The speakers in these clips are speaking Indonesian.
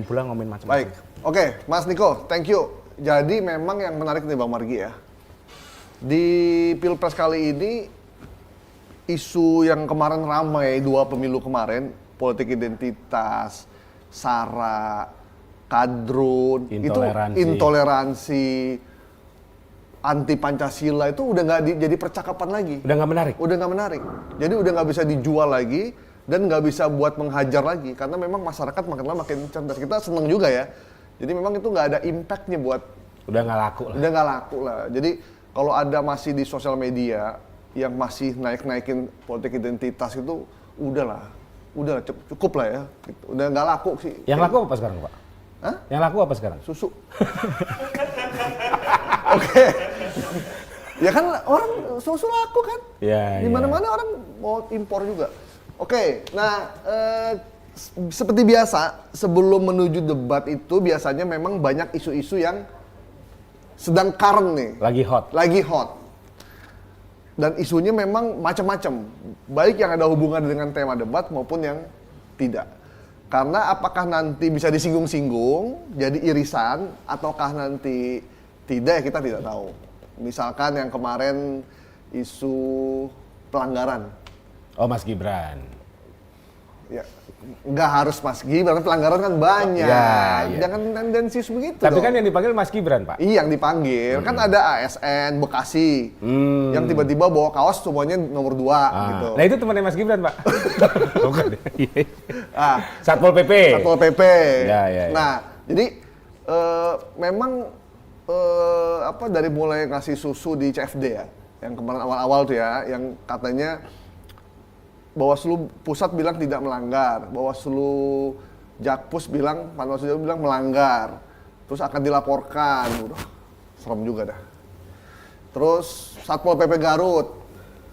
Bulan ngomongin macam-macam. Baik, oke, Mas Niko, thank you. Jadi memang yang menarik nih Bang Margi ya. Di Pilpres kali ini, isu yang kemarin ramai 2 pemilu kemarin, politik identitas, SARA, kadrun, Intoleransi. itu intoleransi, anti Pancasila itu udah nggak jadi percakapan lagi. Udah nggak menarik? Udah nggak menarik. Jadi udah nggak bisa dijual lagi dan nggak bisa buat menghajar lagi karena memang masyarakat makin lama makin cerdas. Kita seneng juga ya. Jadi memang itu nggak ada impactnya buat. Udah nggak laku lah. Udah nggak laku lah. Jadi kalau ada masih di sosial media yang masih naik-naikin politik identitas itu udahlah cukup lah ya. Udah nggak laku sih. Yang laku apa sekarang Pak? Hah? Yang laku apa sekarang? Susu. Oke. Ya kan orang susu laku kan? Ya, di mana-mana orang mau impor juga. Oke, nah seperti biasa sebelum menuju debat itu biasanya memang banyak isu-isu yang sedang current nih. Lagi hot. Dan isunya memang macam-macam. Baik yang ada hubungan dengan tema debat maupun yang tidak. Karena apakah nanti bisa disinggung-singgung, jadi irisan, ataukah nanti tidak ya kita tidak tahu. Misalkan yang kemarin isu pelanggaran. Oh Mas Gibran. Ya, nggak harus Mas Gibran, pelanggaran kan banyak. Ya. Jangan tendensius begitu. Tapi dong. kan yang dipanggil Mas Gibran Pak. Iya, yang dipanggil. Kan ada ASN Bekasi. Yang tiba-tiba bawa kaos semuanya nomor 2 gitu. Nah itu temannya Mas Gibran Pak. Bukan. Ah, Satpol PP. Satpol PP. Ya. Nah, jadi memang dari mulai ngasih susu di CFD ya, yang kemarin awal-awal tuh ya, yang katanya Bawaslu pusat bilang tidak melanggar, Bawaslu Jakpus bilang, Panwaslu bilang melanggar, terus akan dilaporkan, udah serem juga dah. Terus Satpol PP Garut,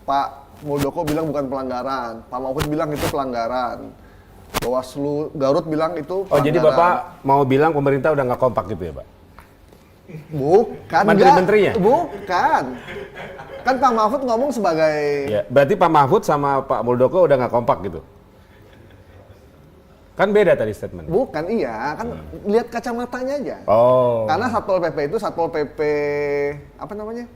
Pak Muldoko bilang bukan pelanggaran, Pak Mahfud bilang itu pelanggaran, Bawaslu Garut bilang itu pelanggaran. Oh jadi Bapak mau bilang pemerintah udah nggak kompak gitu ya Pak? Bukan, Menteri-menterinya? Bukan. Kan Pak Mahfud ngomong sebagai... Ya, berarti Pak Mahfud sama Pak Muldoko udah nggak kompak gitu? Kan beda tadi statement. Bukan, iya. Kan lihat kacamatanya aja. Oh. Karena Satpol PP itu Satpol PP... apa namanya?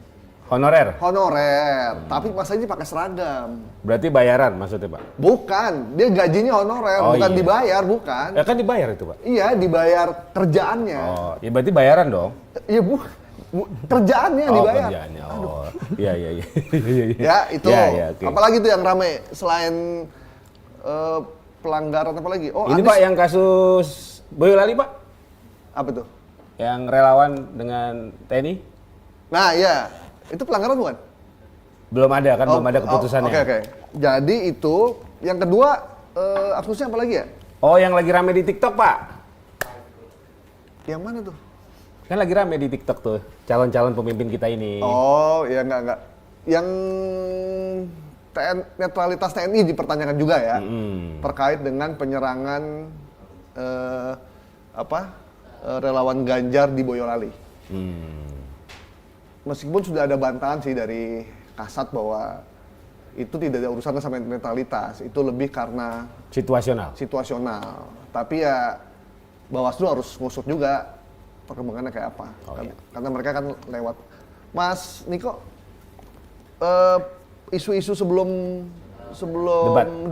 Honorer? Honorer. Tapi masanya pakai seragam. Berarti bayaran maksudnya Pak? Bukan. Dia gajinya honorer, Oh, bukan iya. dibayar, bukan. Ya kan dibayar itu Pak? Iya, dibayar kerjaannya. Oh, ya berarti bayaran dong? Iya, kerjaannya yang dibayar. Kerjaannya. Oh, iya. Ya, itu. Ya, oke. Apalagi tuh yang rame selain pelanggaran apa lagi? Oh, ini Anies- Pak yang kasus Boyolali Pak? Apa tuh? Yang relawan dengan TNI? Nah, iya. Itu pelanggaran bukan? Belum ada kan, belum ada keputusannya. Oke. Jadi itu, yang kedua, kasusnya apa lagi ya? Oh, yang lagi rame di TikTok Pak? Yang mana tuh? Kan lagi rame di TikTok tuh, calon-calon pemimpin kita ini. Oh, ya enggak. Yang netralitas TNI dipertanyakan juga ya, terkait dengan penyerangan relawan Ganjar di Boyolali. Meskipun sudah ada bantahan sih dari Kasat bahwa itu tidak ada urusannya sama netralitas, itu lebih karena situasional. Tapi ya Bawaslu harus ngusut juga perkembangannya kayak apa. Karena mereka kan lewat. Mas Niko, isu-isu sebelum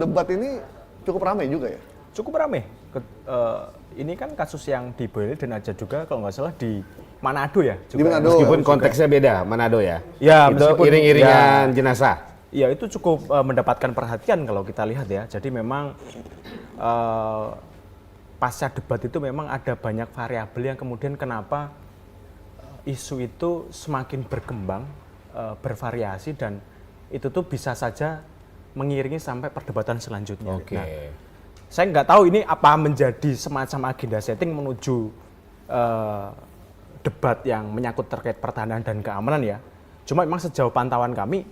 debat ini cukup ramai juga ya? Cukup ramai. Ini kan kasus yang di Boyolali dan ada juga kalau nggak salah di Manado ya. Juga. Di Manado. Meskipun konteksnya beda, Manado ya. Ya, itu meskipun iring-iringan jenazah. Ya itu cukup mendapatkan perhatian kalau kita lihat ya. Jadi memang pasca debat itu memang ada banyak variabel yang kemudian kenapa isu itu semakin berkembang, bervariasi dan itu tuh bisa saja mengiringi sampai perdebatan selanjutnya. Oke. Nah, saya nggak tahu ini apa menjadi semacam agenda setting menuju debat yang menyangkut terkait pertahanan dan keamanan ya. Cuma memang sejauh pantauan kami,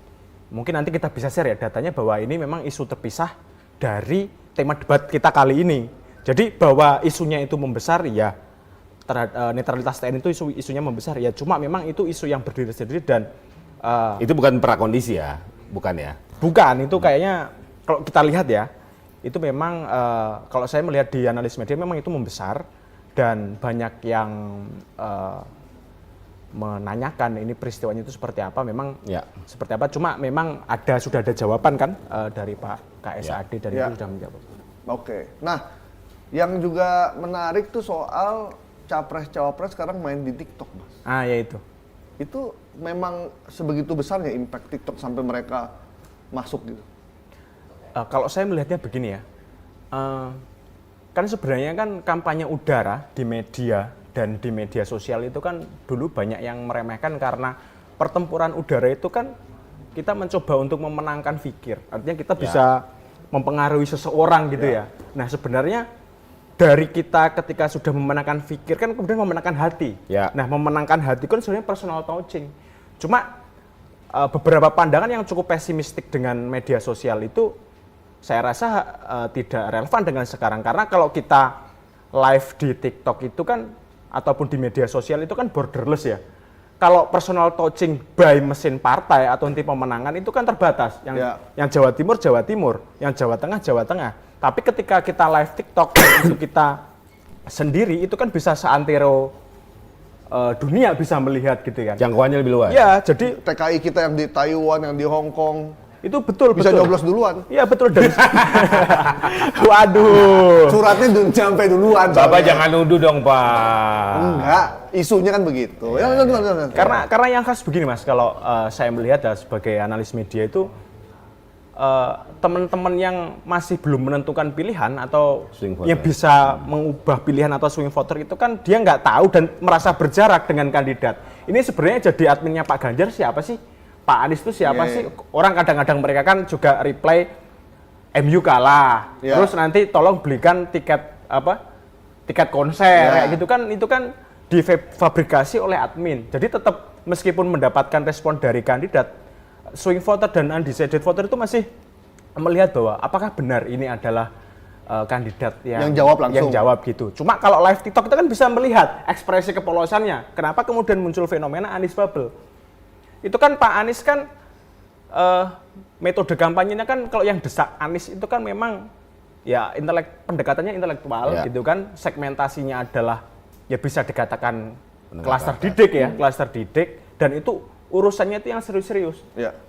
mungkin nanti kita bisa share ya datanya bahwa ini memang isu terpisah dari tema debat kita kali ini. Jadi bahwa isunya itu membesar ya, netralitas TNI itu isunya membesar ya. Cuma memang itu isu yang berdiri sendiri dan itu bukan prakondisi ya, bukan ya? Bukan, itu kayaknya kalau kita lihat ya, itu memang kalau saya melihat di analis media memang itu membesar dan banyak yang menanyakan ini peristiwanya itu seperti apa, memang Ya. seperti apa. Cuma memang sudah ada jawaban kan dari Pak KSAD dan Ya. itu sudah menjawab. Oke. Nah, yang juga menarik tuh soal capres-cawapres sekarang main di TikTok, Mas. Ya itu. Itu memang sebegitu besarnya impact TikTok sampai mereka masuk gitu. Kalau saya melihatnya begini ya, kan sebenarnya kan kampanye udara di media dan di media sosial itu kan dulu banyak yang meremehkan karena pertempuran udara itu kan kita mencoba untuk memenangkan pikir. Artinya kita bisa mempengaruhi seseorang gitu ya. Nah sebenarnya dari kita ketika sudah memenangkan pikir kan kemudian memenangkan hati. Ya. Nah memenangkan hati kan sebenarnya personal touching. Cuma beberapa pandangan yang cukup pesimistik dengan media sosial itu saya rasa tidak relevan dengan sekarang. Karena kalau kita live di TikTok itu kan ataupun di media sosial itu kan borderless ya. Kalau personal touching by mesin partai atau tim pemenangan itu kan terbatas. Yang Jawa Timur, yang Jawa Tengah. Tapi ketika kita live TikTok itu kita sendiri itu kan bisa seantero dunia bisa melihat gitu kan. Jangkauannya lebih luas. Ya, jadi TKI kita yang di Taiwan, yang di Hong Kong, itu betul bisa betul. nyoblos duluan. Iya betul dan waduh. Suratnya sampai duluan. Bapak soalnya. jangan nuduh dong, Pak. Enggak, isunya kan begitu. Ya, Karena yang khas begini Mas, kalau saya melihat sebagai analis media itu teman-teman yang masih belum menentukan pilihan atau Swing voter. yang bisa mengubah pilihan atau swing voter itu kan dia nggak tahu dan merasa berjarak dengan kandidat. Ini sebenarnya jadi adminnya Pak Ganjar siapa sih? Pak Anies itu siapa sih? Orang kadang-kadang mereka kan juga reply MU kalah. Terus nanti tolong belikan tiket tiket konser kayak gitu kan, itu kan difabrikasi oleh admin. Jadi tetap meskipun mendapatkan respon dari kandidat, swing voter dan undecided voter itu masih melihat bahwa apakah benar ini adalah kandidat yang jawab langsung. Yang jawab gitu. Cuma kalau live TikTok kita kan bisa melihat ekspresi kepolosannya. Kenapa kemudian muncul fenomena Anies Bubble? Itu kan Pak Anies kan metode kampanyenya kan kalau yang desak Anies itu kan memang ya pendekatannya intelektual gitu kan, segmentasinya adalah ya bisa dikatakan kelas terdidik ya, kelas terdidik, dan itu urusannya itu yang serius-serius.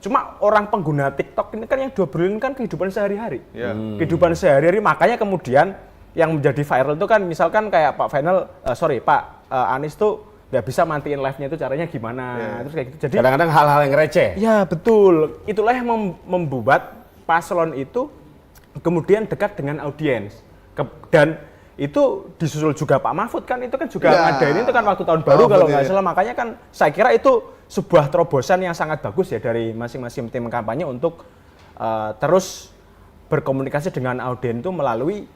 Cuma orang pengguna TikTok ini kan yang diobrolin kan kehidupan sehari-hari. Kehidupan sehari-hari, makanya kemudian yang menjadi viral itu kan misalkan kayak Pak Anies tuh nggak bisa matiin live-nya itu caranya gimana, terus kayak gitu. Jadi kadang-kadang hal-hal yang receh. Ya betul, itulah yang membuat paslon itu kemudian dekat dengan audiens. Dan itu disusul juga Pak Mahfud kan, itu kan juga ngadain itu kan waktu tahun baru kalau nggak salah. Makanya kan saya kira itu sebuah terobosan yang sangat bagus ya dari masing-masing tim kampanye untuk terus berkomunikasi dengan audiens itu melalui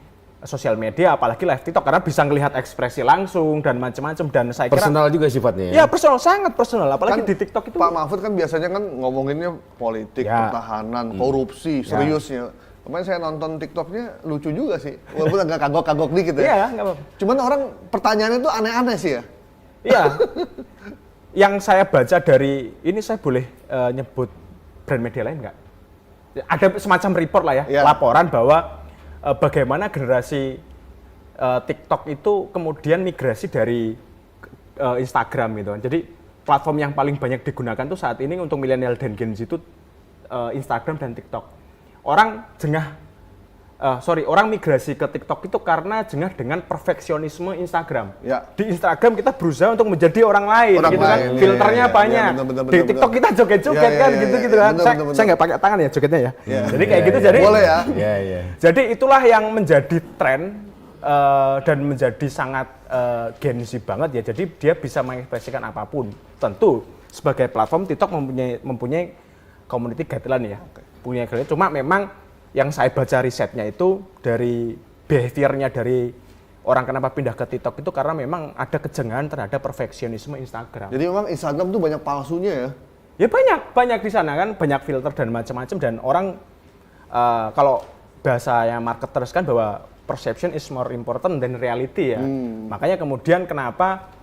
sosial media, apalagi live TikTok, karena bisa ngelihat ekspresi langsung dan macam-macam. Dan saya kira personal juga sifatnya. Ya personal, sangat personal, apalagi kan di TikTok itu. Pak Mahfud kan biasanya kan ngomonginnya politik, pertahanan, korupsi, seriusnya. Kemarin saya nonton TikToknya lucu juga sih, walaupun agak kagok-kagok dikit ya. Iya, nggak apa-apa. Cuman orang pertanyaannya tuh aneh-aneh sih ya. Iya. Yang saya baca dari ini, saya boleh nyebut brand media lain nggak? Ada semacam report lah ya, laporan bahwa bagaimana generasi TikTok itu kemudian migrasi dari Instagram gitu. Jadi platform yang paling banyak digunakan tuh saat ini untuk milenial dan Gen Z itu Instagram dan TikTok. Orang migrasi ke TikTok itu karena jengah dengan perfeksionisme Instagram. Di Instagram kita berusaha untuk menjadi orang lain, gitu kan. Filternya banyak. Di TikTok kita joget-joget kan, gitu-gitu kan. Saya nggak pakai tangan ya jogetnya ya. Jadi kayak gitu. Jadi boleh ya. Jadi itulah yang menjadi tren dan menjadi sangat Gen Z banget ya. Jadi dia bisa mengekspresikan apapun. Tentu sebagai platform TikTok mempunyai community guideline ya. Punya guideline. Cuma memang yang saya baca risetnya itu dari behaviornya dari orang kenapa pindah ke TikTok itu karena memang ada kejengahan terhadap perfeksionisme Instagram. Jadi memang Instagram tuh banyak palsunya ya? Ya banyak di sana kan, banyak filter dan macam-macam, dan orang kalau bahasanya marketers kan bahwa perception is more important than reality ya. Makanya kemudian kenapa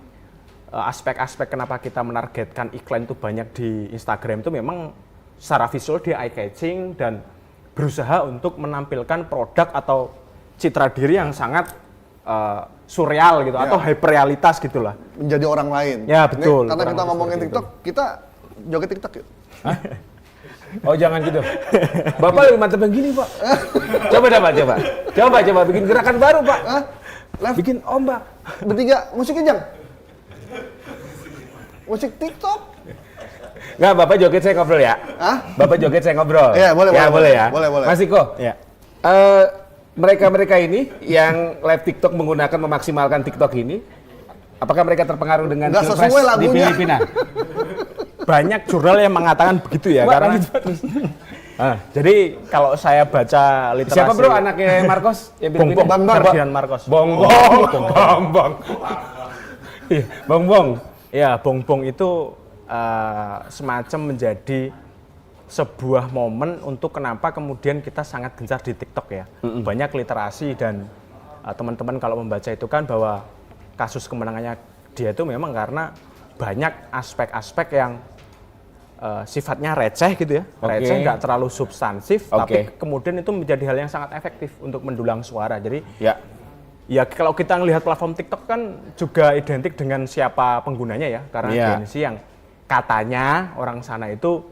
aspek-aspek kenapa kita menargetkan iklan itu banyak di Instagram itu memang secara visual dia eye catching dan berusaha untuk menampilkan produk atau citra diri yang sangat surreal gitu atau hyperrealitas gitulah. Menjadi orang lain. Ya, betul. Karena Kurang kita ngomongin seperti TikTok, kita joget TikTok yuk. Oh jangan gitu. Bapak lebih mantep yang gini Pak. Coba dah Pak, coba. Coba bikin gerakan baru Pak. Hah? Live Bikin ombak. bertiga musiknya jang. Musik TikTok. Nggak, Bapak joget saya ngobrol ya. Hah? Bapak joget saya ngobrol. Iya, boleh, ya, boleh, ya. boleh. Mas Iko, Ya. mereka ini yang live TikTok menggunakan memaksimalkan TikTok ini, apakah mereka terpengaruh dengan Nggak Pilpres sesuai di lagunya. Filipina? Banyak jurnal yang mengatakan begitu ya, Pak, karena lanjut, Pak. jadi kalau saya baca literasi Siapa bro anaknya Marcos? Yang Filipina? Bongbong, Bang. Ferdinand Marcos. Bongbong. Iya, Bongbong. Ya, Bongbong itu semacam menjadi sebuah momen untuk kenapa kemudian kita sangat gencar di TikTok ya. Banyak literasi dan teman-teman kalau membaca itu kan bahwa kasus kemenangannya dia itu memang karena banyak aspek-aspek yang sifatnya receh gitu ya. Oke. Receh, nggak terlalu substansif, Oke. tapi kemudian itu menjadi hal yang sangat efektif untuk mendulang suara. Jadi Ya. ya kalau kita melihat platform TikTok kan juga identik dengan siapa penggunanya ya, karena Iya. Gen Z yang katanya orang sana itu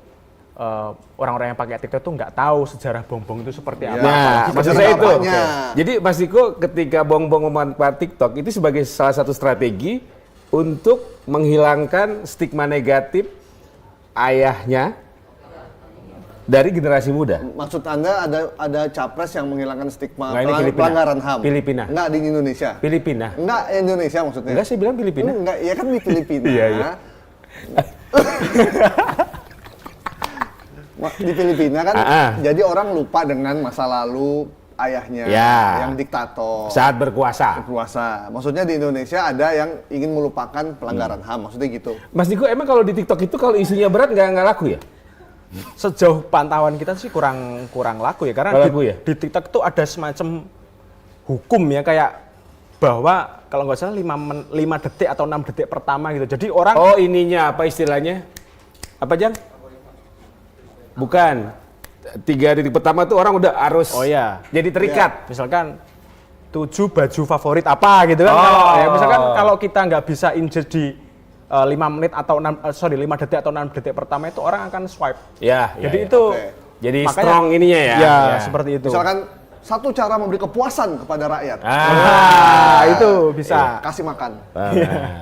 orang-orang yang pakai TikTok itu nggak tahu sejarah Bongbong itu seperti apa. Nah, Apalagi maksud saya itu. apanya. Jadi Mas Iko ketika Bongbong memanfaat TikTok itu sebagai salah satu strategi untuk menghilangkan stigma negatif ayahnya dari generasi muda. Maksud Anda ada capres yang menghilangkan stigma Nggak, ini Filipina. pelanggaran HAM? Filipina. Enggak di Indonesia. Filipina. Enggak Indonesia maksudnya. Enggak, saya bilang Filipina. Enggak, ya kan di Filipina. Iya, iya. Di Filipina kan Ah. jadi orang lupa dengan masa lalu ayahnya Ya. yang diktator. Saat berkuasa. Berkuasa. Maksudnya di Indonesia ada yang ingin melupakan pelanggaran HAM, maksudnya gitu. Mas Niko, emang kalau di TikTok itu kalau isunya berat nggak laku ya? Sejauh pantauan kita sih kurang laku ya, karena Nggak laku ya? di TikTok itu ada semacam hukum ya, kayak bahwa kalau nggak salah 5 detik atau 6 detik pertama gitu. Jadi orang Oh ininya apa istilahnya? Apa Jang? Bukan. 3 detik pertama tuh orang udah harus. Oh iya. Jadi terikat. Misalkan 7 baju favorit apa gitu kan. Oh. Ya, misalkan kalau kita nggak bisa injek di 5 menit atau 5 detik atau 6 detik pertama itu orang akan swipe. Ya. Jadi ya. itu Oke. Jadi makanya- strong ininya ya. Ya, seperti itu. Misalkan satu cara memberi kepuasan kepada rakyat, Itu bisa. kasih makan.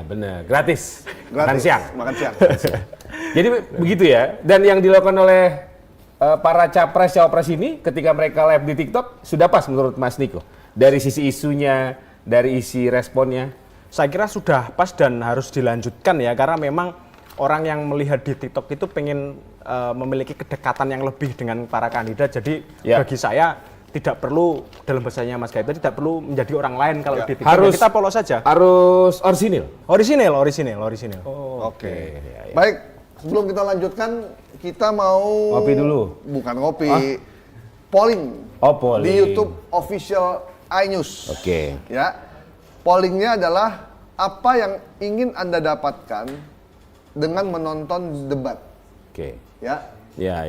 Bener. Gratis. Makan Gratis. siang. Makan siang. Jadi begitu ya. Dan yang dilakukan oleh para capres cawapres ini ketika mereka live di TikTok sudah pas menurut Mas Niko. Dari sisi isunya, dari isi responnya. Saya kira sudah pas dan harus dilanjutkan ya, karena memang orang yang melihat di TikTok itu pengen memiliki kedekatan yang lebih dengan para kandidat. Jadi Ya. bagi saya tidak perlu, dalam bahasanya Mas Gaib tadi, tidak perlu menjadi orang lain kalau Ya. di TikTok. Harus- Ya, kita polos saja. Harus orisinil. Orisinil. Oke. Baik, sebelum kita lanjutkan, kita mau Ngopi dulu. Bukan ngopi. Polling. Oh, polling. Di YouTube official iNews. Oke. Ya. Pollingnya adalah apa yang ingin Anda dapatkan dengan menonton debat. Oke. Ya. Ya.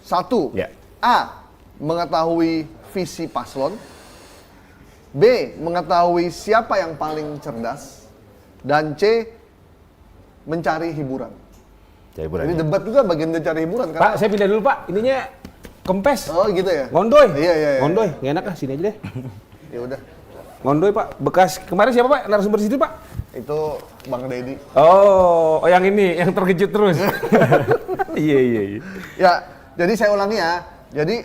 1. Ya. A. Mengetahui visi paslon. B. Mengetahui siapa yang paling cerdas. Dan C. Mencari hiburan. Jadi bulan Ini ya. debat juga bagian dari cari hiburan kan? Pak, saya pindah dulu Pak. Ininya kempes. Oh gitu ya? Ngondoy. Iya. Ngondoy. Nggak enak ah, sini aja deh. Ya udah. Ngondoy Pak. Bekas kemarin siapa Pak? Narasumber situ Pak? Itu Bang Deddy. Oh yang ini, yang terkejut terus. Iya. Ya, jadi saya ulangi ya. Jadi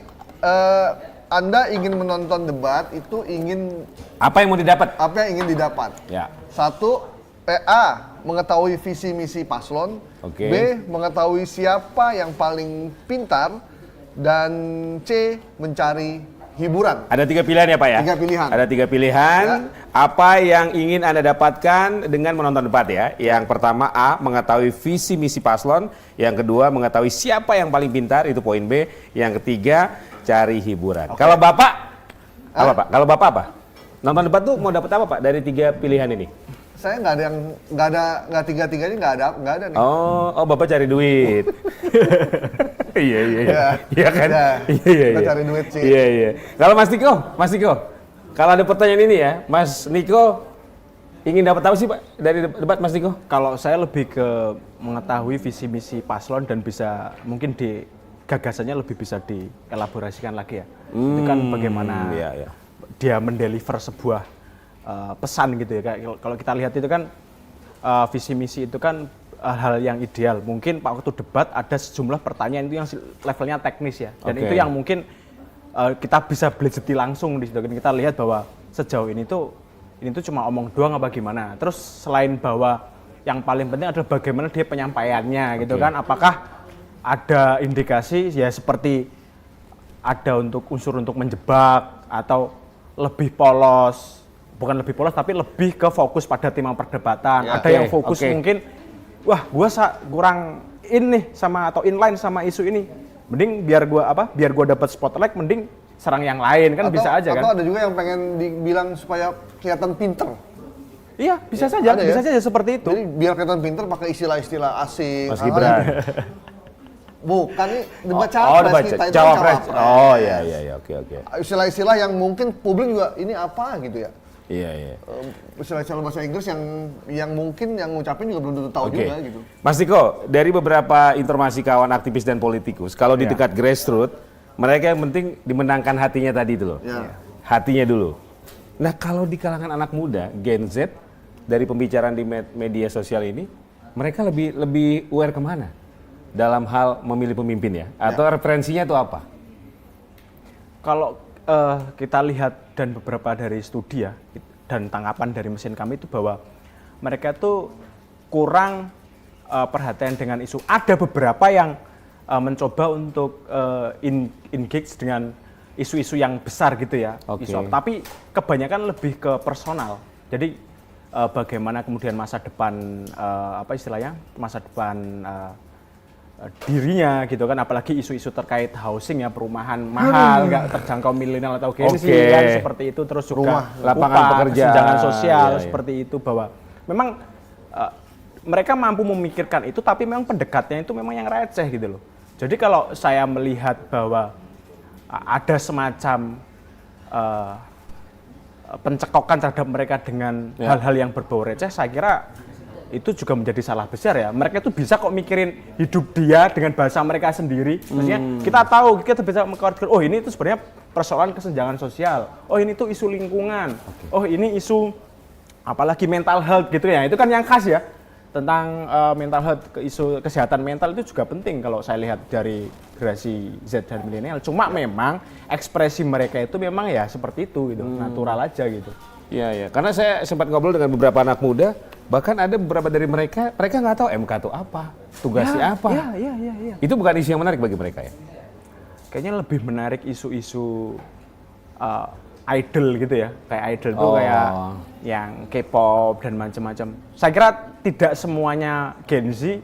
Anda ingin menonton debat itu ingin Apa yang mau didapat? apa yang ingin didapat? Ya. 1. A. Mengetahui visi misi paslon. Oke. B. Mengetahui siapa yang paling pintar. Dan C. Mencari hiburan. Ada 3 pilihan ya Pak ya? 3 pilihan. Ada 3 pilihan. Ya. Apa yang ingin Anda dapatkan dengan menonton debat ya? Yang pertama A, mengetahui visi misi paslon. Yang kedua, mengetahui siapa yang paling pintar, itu poin B. Yang ketiga, cari hiburan. Kalau Bapak, apa Pak? Kalau Bapak apa? Nonton debat tuh mau dapat apa Pak dari 3 pilihan ini? Saya nggak tiga-tiganya nggak ada nih. Oh, Bapak cari duit. Iya. Ya. Iya kan? Ya. Iya. Kita cari duit sih. Iya. Kalau Mas Niko, kalau ada pertanyaan ini ya, Mas Niko ingin dapat tahu sih Pak dari debat Mas Niko? Kalau saya lebih ke mengetahui visi misi paslon dan bisa mungkin di gagasannya lebih bisa dielaborasikan lagi ya. Itu kan bagaimana Iya. dia mendeliver sebuah pesan gitu ya. Kayak kalau kita lihat itu kan visi misi itu kan hal yang ideal. Mungkin Pak waktu debat ada sejumlah pertanyaan itu yang levelnya teknis ya. Dan Oke. itu yang mungkin kita bisa belajeti langsung di situ. Kita lihat bahwa sejauh ini tuh cuma omong doang apa gimana. Terus selain bahwa yang paling penting adalah bagaimana dia penyampaiannya gitu kan. Apakah ada indikasi ya seperti ada unsur untuk menjebak atau lebih polos, bukan lebih polos tapi lebih ke fokus pada tema perdebatan. Ya, Ada yang fokus oke. mungkin wah gua kurang ini sama atau inline sama isu ini. Mending biar gua dapat spotlight mending serang yang lain kan bisa aja kan. Atau ada juga yang pengen dibilang supaya kelihatan pinter. Iya, bisa saja, Ada ya? bisa saja seperti itu. Jadi biar kelihatan pinter pakai istilah-istilah asing. Mas Gibran. Bukan nih debat debat capres kita itu cawapres. cawapres. Oh iya, oke. Istilah-istilah yang mungkin publik juga ini apa gitu ya. Iya. Istilah-istilah bahasa Inggris yang mungkin yang ngucapin juga belum tentu tahu Oke. juga gitu. Mas Niko, dari beberapa informasi kawan aktivis dan politikus, kalau di Ya. dekat grassroots, mereka yang penting dimenangkan hatinya tadi itu loh. Ya. Hatinya dulu. Nah, kalau di kalangan anak muda, Gen Z, dari pembicaraan di media sosial ini, mereka lebih aware kemana? Dalam hal memilih pemimpin ya? Atau referensinya itu apa? Kalau kita lihat dan beberapa dari studi ya dan tanggapan dari mesin kami itu bahwa mereka tuh kurang perhatian dengan isu. Ada beberapa yang mencoba untuk engage dengan isu-isu yang besar gitu ya. Oke. Tapi kebanyakan lebih ke personal. Jadi bagaimana kemudian masa depan masa depan dirinya gitu kan, apalagi isu-isu terkait housing ya, perumahan mahal, nggak terjangkau milenial atau Gen Z Oke. kan seperti itu, terus juga Rumah, lapangan upah, pekerjaan. kesenjangan sosial Iya. seperti itu, bahwa memang mereka mampu memikirkan itu, tapi memang pendekatnya itu memang yang receh gitu loh. Jadi kalau saya melihat bahwa ada semacam pencekokan terhadap mereka dengan hal-hal yang berbau receh, saya kira itu juga menjadi salah besar ya. Mereka itu bisa kok mikirin hidup dia dengan bahasa mereka sendiri. Maksudnya kita tahu, kita bisa mengkategorikan, oh ini itu sebenarnya persoalan kesenjangan sosial. Oh ini tuh isu lingkungan. Oh ini isu apalagi mental health gitu ya. Itu kan yang khas ya. Tentang mental health, isu kesehatan mental itu juga penting kalau saya lihat dari generasi Z dan milenial. Cuma memang ekspresi mereka itu memang ya seperti itu gitu, natural aja gitu. Iya. Karena saya sempat ngobrol dengan beberapa anak muda, bahkan ada beberapa dari mereka nggak tahu MK itu apa, tugasnya apa. Iya. Itu bukan isu yang menarik bagi mereka ya? Kayaknya lebih menarik isu-isu idol gitu ya. Kayak idol tuh kayak yang K-pop dan macam-macam. Saya kira tidak semuanya Gen Z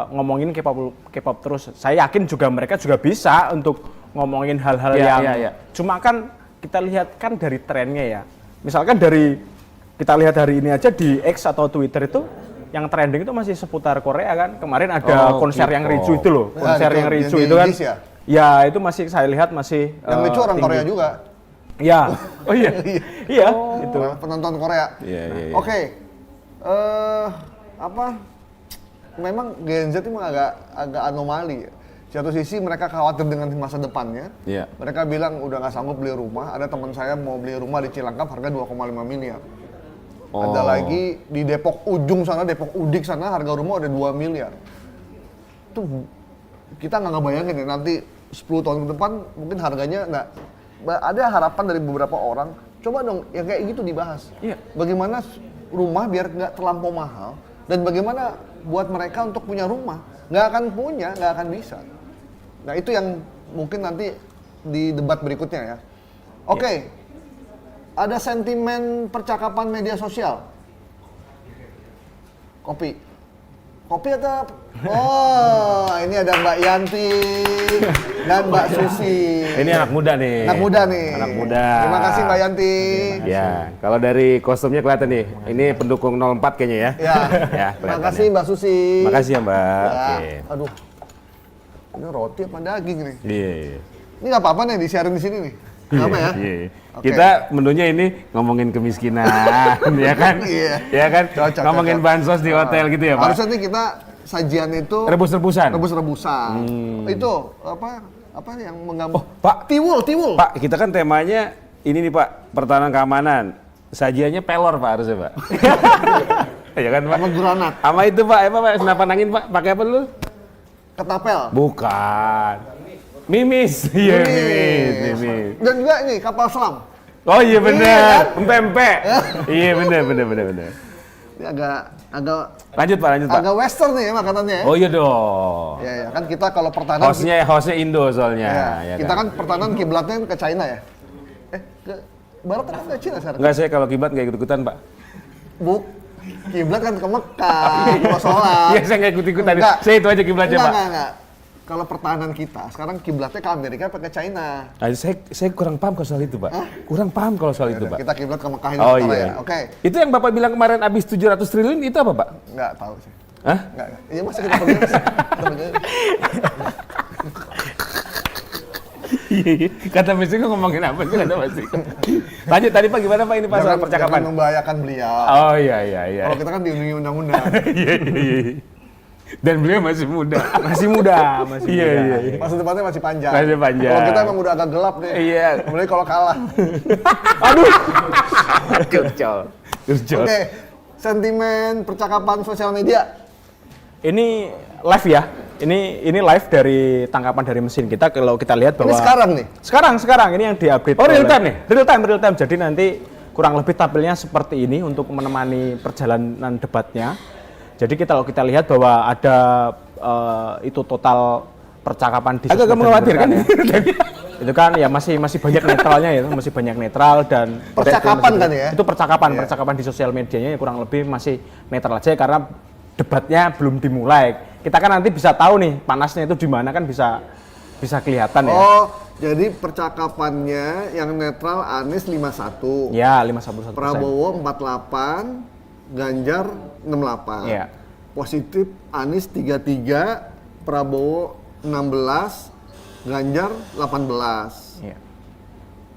ngomongin K-pop terus. Saya yakin juga mereka juga bisa untuk ngomongin hal-hal yang cuma kan kita lihat kan dari trennya ya. Misalkan kita lihat hari ini aja di X atau Twitter itu yang trending itu masih seputar Korea kan. Kemarin ada konser yang ricu itu loh, konser yang ricu itu kan. ya? Ya itu masih saya lihat masih Yang lucu orang tinggi. Korea juga. Ya. Oh iya. Iya, itu. Penonton Korea. Iya. Oke. Memang Gen Z itu memang agak anomali ya. Satu sisi mereka khawatir dengan masa depannya. Iya. Mereka bilang udah nggak sanggup beli rumah. Ada teman saya mau beli rumah di Cilangkap harga 2,5 miliar. Ada lagi di Depok ujung sana, Depok Udik sana harga rumah udah 2 miliar. Itu kita nggak ngebayangin ya nanti 10 tahun ke depan mungkin harganya nggak. Ada harapan dari beberapa orang. Coba dong yang kayak gitu dibahas. Iya. Bagaimana rumah biar nggak terlampau mahal dan bagaimana buat mereka untuk punya rumah. Nggak akan bisa. Nah itu yang mungkin nanti di debat berikutnya ya. Oke. Ada sentimen percakapan media sosial. Kopi atau oh ini ada Mbak Yanti dan Mbak Susi. Ini anak muda nih. Anak muda. Terima kasih Mbak Yanti. Ya, kalau dari kostumnya kelihatan nih. Ini pendukung 04 kayaknya ya. Ya. Terima kelihatan kasih ya. Mbak Susi. Makasih ya Mbak. Ya. Oke. Aduh. Ini roti apa daging nih? Iya. Ini nggak apa-apa nih disiarin di sini nih. Apa ya? Iya. Oke. Kita menunya ini ngomongin kemiskinan, ya kan? Iya. Ya kan? Cocok, Ngomongin cocok. bansos di hotel gitu ya, Pak? Harusnya nih kita sajian itu Rebus-rebusan. rebus-rebusan. Itu apa yang menggambar? Oh, Pak. Tiwul. Pak, kita kan temanya ini nih Pak, pertahanan keamanan. Sajiannya pelor Pak harusnya Pak. Ya kan Pak? Sama granat. Sama itu Pak, apa Pak? Senapan angin Pak, pakai apa dulu? Ketapel. Bukan. Mimis. Iya, mimis. Dan juga ini kapal selam. Oh iya Iya, bener, kan? empe-empe. Iya bener. Ini agak Lanjut Pak. agak western nih ya makanannya ya. Oh iya dong. Ya, kan kita kalau pertahanan Hostnya Indo soalnya. ya, ya kita kan pertahanan kiblatnya ke China ya. Ke barat kan ke China sekarang. Enggak, saya kalau kibat nggak ikut-ikutan Pak. Kiblat kan ke Mekah, kalau sholat. Iya, saya nggak ikut-ikutan. Enggak. Saya itu aja kiblatnya Pak. Enggak. Kalau pertahanan kita sekarang kiblatnya ke Amerika apa ke China? Nah, saya kurang paham kalau soal itu Pak. Kurang paham kalau soal itu Pak. Kita kiblat ke Mekah ini Oh utara iya. ya. Oke. Itu yang Bapak bilang kemarin habis 700 triliun itu apa Pak? Enggak tahu sih. Hah? Enggak. Iya masih kita pergi. Kata Mas Iko ngomongin apa sih kata Mas Iko? Lanjut tadi Pak, gimana Pak ini Pak soal percakapan? Jangan membahayakan beliau. Oh iya. Kalau kita kan dilindungi undang-undang. Iya. Dan beliau masih muda. Masih muda, masih Iya, muda. iya. Masa depannya masih panjang. Masih panjang. Kalau kita emang udah agak gelap nih. Iya. Kemudian kalau kalah. Aduh. Curcol. Oke. Sentimen percakapan sosial media. Ini live ya. Ini live dari tangkapan dari mesin kita. Kalau kita lihat bahwa Ini sekarang nih. Sekarang ini yang diupdate. Oh, real oleh- time nih? Real time. Jadi nanti kurang lebih tampilnya seperti ini untuk menemani perjalanan debatnya. Jadi kalau kita lihat bahwa ada itu total percakapan di Agak sosmed dan mengkhawatirkan ya. Itu kan ya masih banyak netralnya ya, masih banyak netral dan Percakapan kan ya? Itu percakapan di sosial medianya ya kurang lebih masih netral aja karena debatnya belum dimulai. Kita kan nanti bisa tahu nih panasnya itu di mana kan bisa kelihatan ya. Oh, jadi percakapannya yang netral Anies 51. Ya, 5,1%. Prabowo 48, Ganjar 68. Iya. Positif Anies 33, Prabowo 16, Ganjar 18. Iya.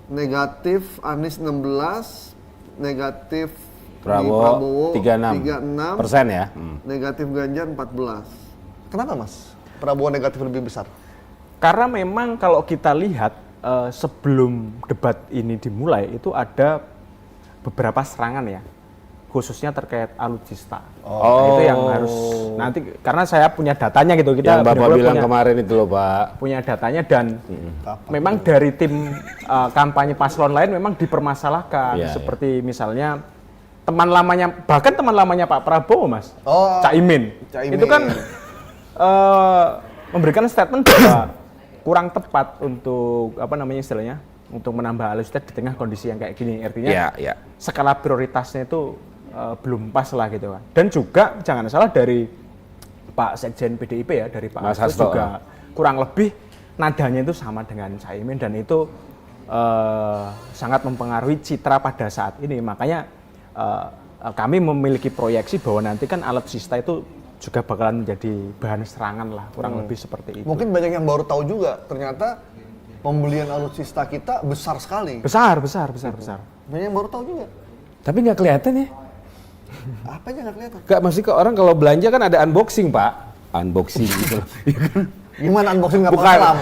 Negatif Anies 16, negatif di Prabowo 36% 36, ya. negatif Ganjar 14. Kenapa Mas? Prabowo negatif lebih besar? Karena memang kalau kita lihat sebelum debat ini dimulai itu ada beberapa serangan ya, khususnya terkait alutsista. Nah, itu yang harus nanti karena saya punya datanya gitu kita Yang Bapak benar-benar bilang punya, kemarin itu loh Pak. punya datanya dan memang dari tim kampanye paslon lain memang dipermasalahkan Iya, seperti misalnya teman lamanya bahkan teman lamanya Pak Prabowo Mas, Oh, Caimin. Caimin. Itu kan memberikan statement bahwa kurang tepat untuk apa namanya istilahnya untuk menambah alutsista di tengah kondisi yang kayak gini. Artinya Iya. skala prioritasnya itu belum pas lah gitu kan. Dan juga jangan salah dari Pak Sekjen PDIP ya, dari Pak Mas Hasto Hasto, juga kurang lebih nadanya itu sama dengan Caimin dan itu sangat mempengaruhi citra pada saat ini. Makanya kami memiliki proyeksi bahwa nanti kan alutsista itu juga bakalan menjadi bahan serangan lah, kurang lebih seperti itu. mungkin banyak yang baru tahu juga, ternyata pembelian alutsista kita besar sekali. Besar. Banyak yang baru tahu juga. Tapi nggak kelihatan ya. Apanya nggak kelihatan? Nggak, maksudnya ke orang kalau belanja kan ada unboxing Pak. Unboxing gitu loh. Gimana unboxing kapal Bukan, selam?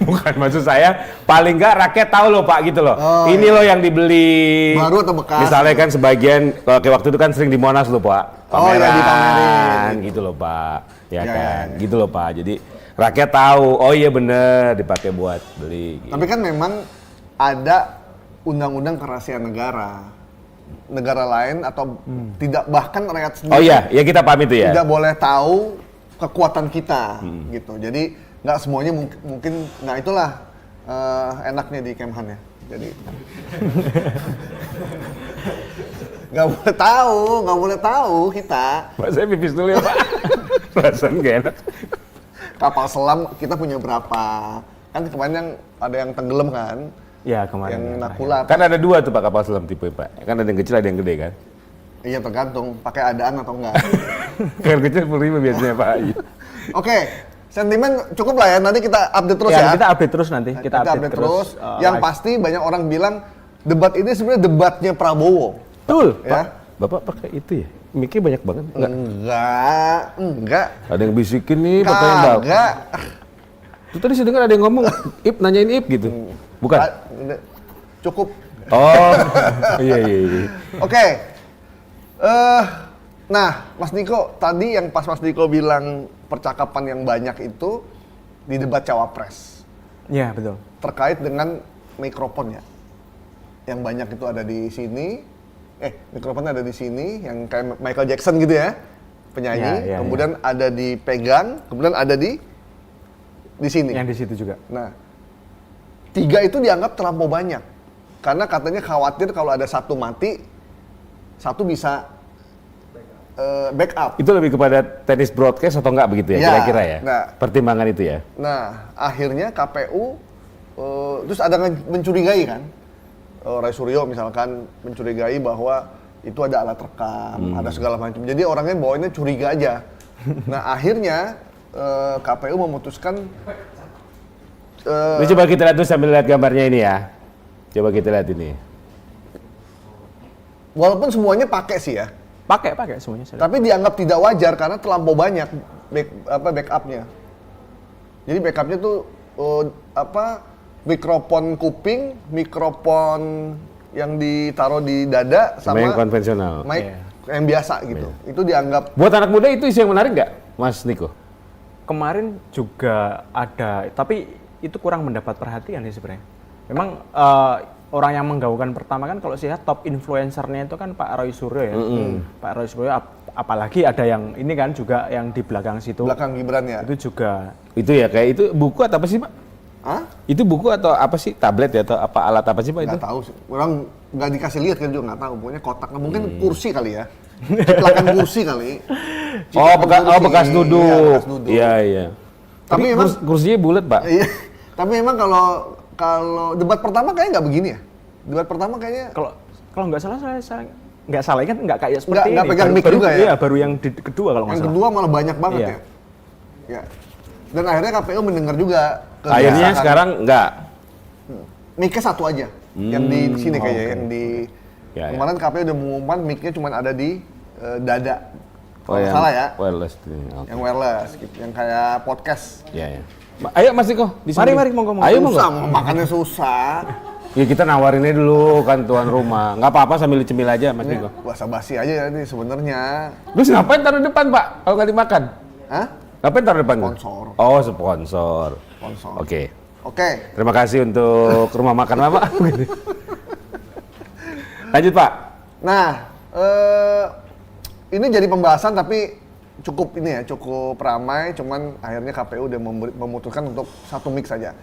bukan maksud saya paling nggak rakyat tahu loh Pak gitu loh. Oh, ini loh yang dibeli. Baru atau bekas? Misalnya kan sebagian kalau kayak waktu itu kan sering di Monas loh Pak. Oh, ya, dipamerin. gitu loh Pak. Ya, Ya, kan, ya. gitu loh Pak. Jadi rakyat tahu, oh iya bener dipakai buat beli. Gitu. Tapi kan memang ada undang-undang kerahasiaan negara. Negara lain atau tidak bahkan rakyat sendiri. Oh iya, ya kita paham itu ya. Tidak boleh tahu kekuatan kita gitu. Jadi nggak semuanya mungkin nah itulah enaknya di Kemhan ya. Jadi nggak boleh tahu kita Pak saya pipis dulu ya Pak. Perasaan gak enak. kapal selam kita punya berapa. Kan kemarin yang ada yang tenggelam kan, Ya kemarin. yang ya, Nakula. Kan ada dua tuh Pak kapal selam tipe Pak. Kan ada yang kecil ada yang gede kan. Iya tergantung pakai adaan atau enggak. Kalau kecil 10.000 biasanya Pak. Iya. Oke, Sentimen cukup lah ya, nanti kita update terus Ya, ya. kita update terus nanti. Kita update terus. Yang Live. pasti banyak orang bilang debat ini sebenarnya debatnya Prabowo. Betul. Ya. Bapak pakai itu ya? Mic-nya banyak banget. Enggak. Ada yang bisikin nih, pakai Bapak. Kagak. Itu tadi saya dengar ada yang ngomong, Ip nanyain Ip gitu. Bukan? Cukup. Oh, iya. Oke. Nah, Mas Niko, tadi yang pas Mas Niko bilang percakapan yang banyak itu di debat Cawapres. Iya, betul. Terkait dengan mikrofon ya. Yang banyak itu ada di sini. Mikrofonnya ada di sini, yang kayak Michael Jackson gitu ya. Penyanyi. Ya. Kemudian ada dipegang, kemudian ada di sini. Yang di situ juga. Nah, 3 itu dianggap terlampau banyak. Karena katanya khawatir kalau ada satu mati, satu bisa backup. Itu lebih kepada tenis broadcast atau enggak begitu ya, Ya, kira-kira ya? nah. Pertimbangan itu ya? Nah, akhirnya KPU terus ada mencurigai kan. Ray Suryo misalkan mencurigai bahwa itu ada alat rekam, ada segala macam. Jadi orangnya bawainnya curiga aja. Nah, akhirnya KPU memutuskan Ini coba kita lihat tuh sambil lihat gambarnya ini ya. Coba kita lihat ini. walaupun semuanya pakai sih ya, Pakai semuanya. tapi dianggap tidak wajar karena terlampau banyak backupnya. Jadi backupnya tuh mikrofon kuping, mikrofon yang ditaruh di dada Sama yang konvensional. mic yang biasa gitu. Itu dianggap Buat anak muda itu isu yang menarik nggak, Mas Niko? Kemarin juga ada, tapi itu kurang mendapat perhatian sih sebenarnya. Memang orang yang menggaungkan pertama kan kalau saya lihat top influencernya itu kan Pak Roy Suryo ya. Pak Roy Suryo apalagi ada yang ini kan juga yang di belakang situ. belakang Gibran ya. Itu juga Itu ya kayak itu buku atau apa sih Pak? Hah? Itu buku atau apa sih? Tablet ya atau apa alat apa sih Pak itu? Nggak tahu sih. Orang nggak dikasih lihat kan juga nggak tahu. Pokoknya kotak. Mungkin kursi kali ya. Ciplakan kursi kali. Oh, Ciplakan bekas kursi. duduk. Iya, bekas duduk. Iya. Tapi Tapi memang kursinya bulat Pak. iya. Tapi memang kalau debat pertama kayaknya nggak begini ya. Debat pertama kayaknya kalau nggak salah saya nggak salah kan nggak kayak seperti Nggak ini. pegang mic baru, juga ya? Iya, baru yang di kedua kalau nggak yang salah. kedua malah banyak banget Iya. ya. Ya. Dan akhirnya KPU mendengar juga Akhirnya kebiasaan. sekarang enggak. Mic-nya satu aja. Yang di sini kayaknya, oke. yang di Ya, ya. kemarin KPU udah mengumumkan mic-nya cuma ada di dada. Oh, Kalau nggak yang salah ya. wireless nih. Oke. Yang wireless gitu, yang kayak podcast. Ya. Ayo Mas Niko, di sini. Mari, monggo. Ayo monggo. Susah, makannya susah. Ya kita nawarinnya dulu kan tuan rumah. Nggak apa-apa sambil cemil aja Mas Niko. Basa-basi aja ya ini sebenarnya. Terus ngapain taruh depan Pak? Kalau nggak dimakan? Hah? Ngapain taruh depan? Sponsor. Oh sponsor. Sponsor. Oke. Oke. Terima kasih untuk rumah makan Bapak. Lanjut Pak. Nah, ini jadi pembahasan tapi cukup ini ya, cukup ramai. Cuman akhirnya KPU udah memutuskan untuk satu mix saja.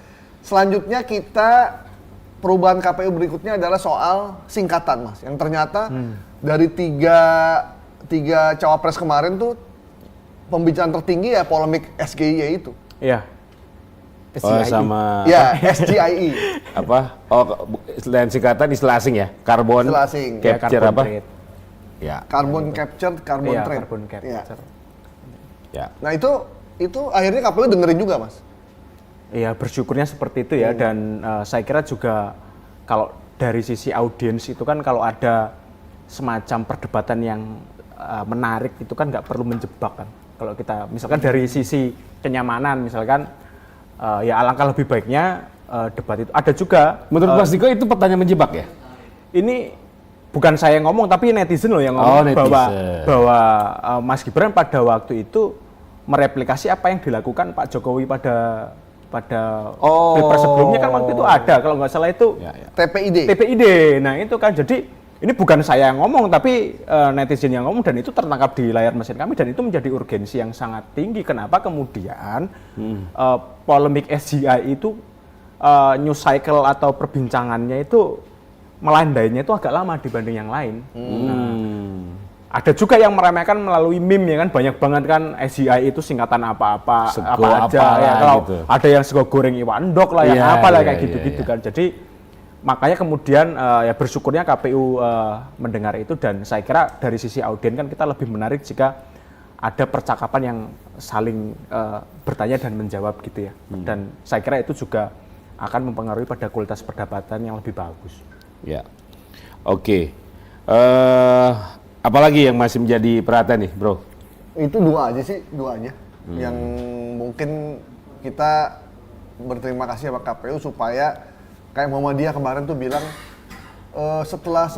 Selanjutnya kita perubahan KPU berikutnya adalah soal singkatan, Mas. Yang ternyata dari tiga cawapres kemarin tuh pembicaraan tertinggi ya polemik SGIE itu. Iya. Oh sama Ya, SGIE. apa? Oh selain singkatan istilah asing ya? Carbon Istilah asing. capture Carbon apa? trade. Ya. Carbon capture, carbon Iya, trade. carbon Iya. capture. Ya. Nah itu akhirnya KPU dengerin juga, Mas. Iya, bersyukurnya seperti itu ya. Dan saya kira juga kalau dari sisi audiens itu kan kalau ada semacam perdebatan yang menarik itu kan nggak perlu menjebak kan. Kalau kita misalkan dari sisi kenyamanan misalkan ya alangkah lebih baiknya debat itu ada juga. Menurut Mas Niko itu pertanyaan menjebak ya? Ini bukan saya ngomong tapi netizen loh yang Oh, ngomong netizen. bahwa Mas Gibran pada waktu itu mereplikasi apa yang dilakukan Pak Jokowi pada Pilpres sebelumnya kan waktu itu ada kalau nggak salah itu Ya, ya. TPID. TPID. Nah itu kan jadi ini bukan saya yang ngomong tapi netizen yang ngomong dan itu tertangkap di layar mesin kami dan itu menjadi urgensi yang sangat tinggi. Kenapa kemudian polemik SGI itu news cycle atau perbincangannya itu melandainya itu agak lama dibanding yang lain. Ada juga yang meremehkan melalui meme ya kan banyak banget kan SGI itu singkatan apa-apa Sego apa aja apalah ya kalau gitu. ada yang sego goreng iwan dok lah yang Iya, apalah iya, kayak iya, gitu-gitu iya. kan. Jadi makanya kemudian ya bersyukurnya KPU mendengar itu dan saya kira dari sisi audien kan kita lebih menarik jika ada percakapan yang saling bertanya dan menjawab gitu ya. Dan saya kira itu juga akan mempengaruhi pada kualitas perdebatan yang lebih bagus. Ya, oke. Apalagi yang masih menjadi perhatian nih, bro? Itu dua aja sih, dua aja. Yang mungkin kita berterima kasih sama KPU supaya kayak Muhammadiyah kemarin tuh bilang setelah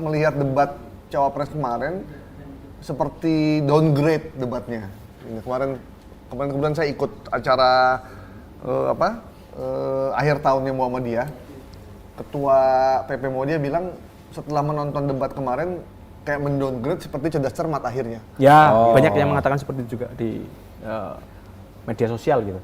melihat debat cawapres kemarin seperti downgrade debatnya. Ini kemarin saya ikut acara akhir tahunnya Muhammadiyah. Ketua PP Muhammadiyah bilang setelah menonton debat kemarin kayak mendowngrade seperti cerdas cermat akhirnya. Ya, banyak yang mengatakan seperti itu juga di media sosial gitu.